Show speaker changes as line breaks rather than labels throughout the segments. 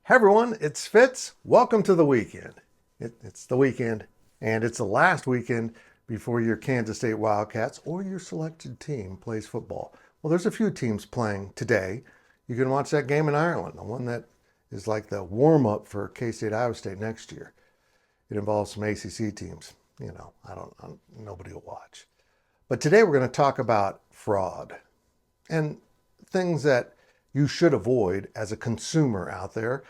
Hey everyone, it's Fitz. Welcome to the weekend. It's the weekend, and it's the last weekend before your Kansas State Wildcats or your selected team plays football. Well, there's a few teams playing today. You can watch that game in Ireland, the one that is like the warm up for K-State Iowa State next year. It involves some ACC teams. Nobody will watch. But today we're going to talk about fraud and things that you should avoid as a consumer out there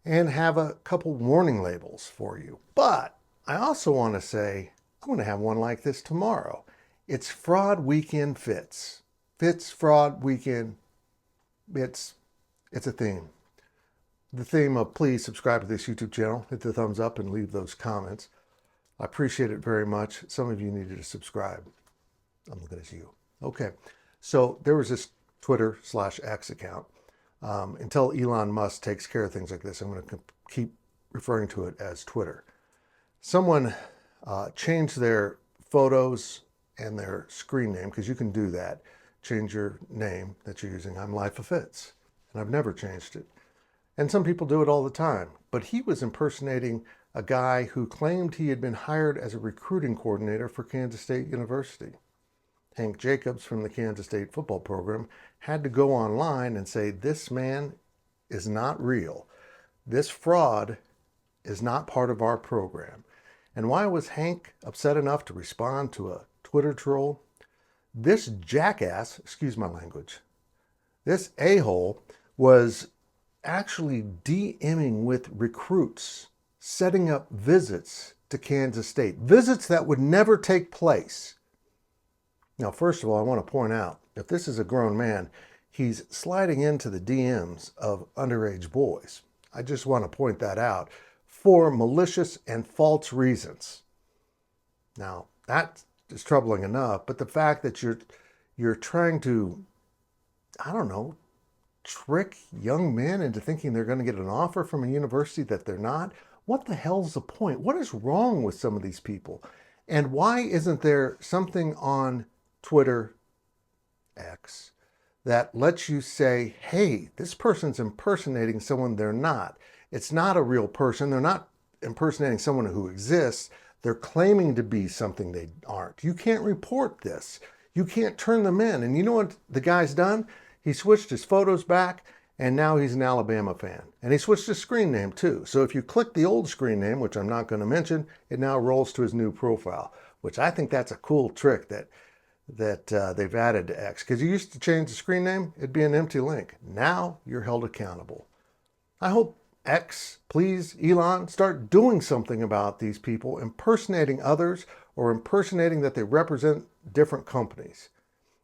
and have a couple warning labels for you. But I also want to say I'm going to have one like this tomorrow. It's Fraud Weekend Fitz. Fitz Fraud Weekend. It's a theme. The theme of please subscribe to this YouTube channel, hit the thumbs up and leave those comments. I appreciate it very much. Some of you needed to subscribe. I'm looking at you. Okay. So there was this Twitter/X account. Until Elon Musk takes care of things like this, I'm going to keep referring to it as Twitter. Someone changed their photos and their screen name, because you can do that. Change your name that you're using. I'm Life of Fitz, and I've never changed it. And some people do it all the time. But he was impersonating a guy who claimed he had been hired as a recruiting coordinator for Kansas State University. Hank Jacobs from the Kansas State football program had to go online and say, this man is not real. This fraud is not part of our program. And why was Hank upset enough to respond to a Twitter troll? This jackass, excuse my language, this a-hole was actually DMing with recruits, setting up visits to Kansas State, visits that would never take place. Now, first of all, I want to point out, if this is a grown man, he's sliding into the DMs of underage boys. I just want to point that out for malicious and false reasons. Now, that is troubling enough, but the fact that you're trying to, I don't know, trick young men into thinking they're going to get an offer from a university that they're not, what the hell's the point? What is wrong with some of these people? And why isn't there something on Twitter, X, that lets you say, hey, this person's impersonating someone they're not. It's not a real person. They're not impersonating someone who exists. They're claiming to be something they aren't. You can't report this. You can't turn them in. And you know what the guy's done? He switched his photos back, and now he's an Alabama fan. And he switched his screen name too. So if you click the old screen name, which I'm not going to mention, it now rolls to his new profile, which I think that's a cool trick that they've added to X. Because you used to change the screen name, it'd be an empty link. Now you're held accountable. I hope X, please, Elon, start doing something about these people impersonating others or impersonating that they represent different companies.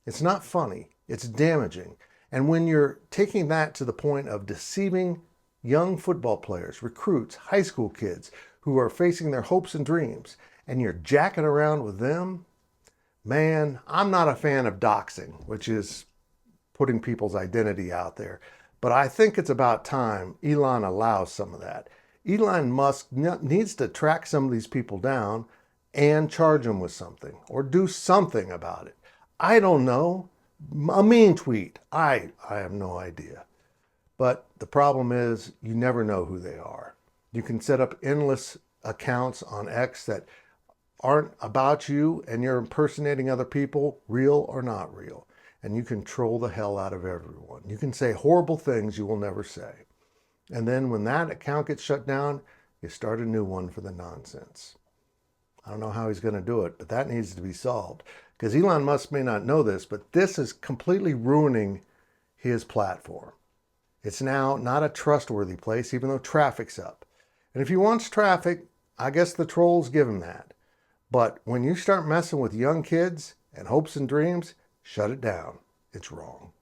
It's not funny. It's damaging. And when you're taking that to the point of deceiving young football players, recruits, high school kids who are facing their hopes and dreams, and you're jacking around with them, man, I'm not a fan of doxing, which is putting people's identity out there. But I think it's about time Elon allows some of that. Elon Musk needs to track some of these people down and charge them with something or do something about it. I don't know. A mean tweet. I have no idea. But the problem is you never know who they are. You can set up endless accounts on X that aren't about you and you're impersonating other people, real or not real. And you can troll the hell out of everyone. You can say horrible things you will never say. And then when that account gets shut down, you start a new one for the nonsense. I don't know how he's going to do it, but that needs to be solved. Because Elon Musk may not know this, but this is completely ruining his platform. It's now not a trustworthy place, even though traffic's up. And if he wants traffic, I guess the trolls give him that. But when you start messing with young kids and hopes and dreams, shut it down. It's wrong.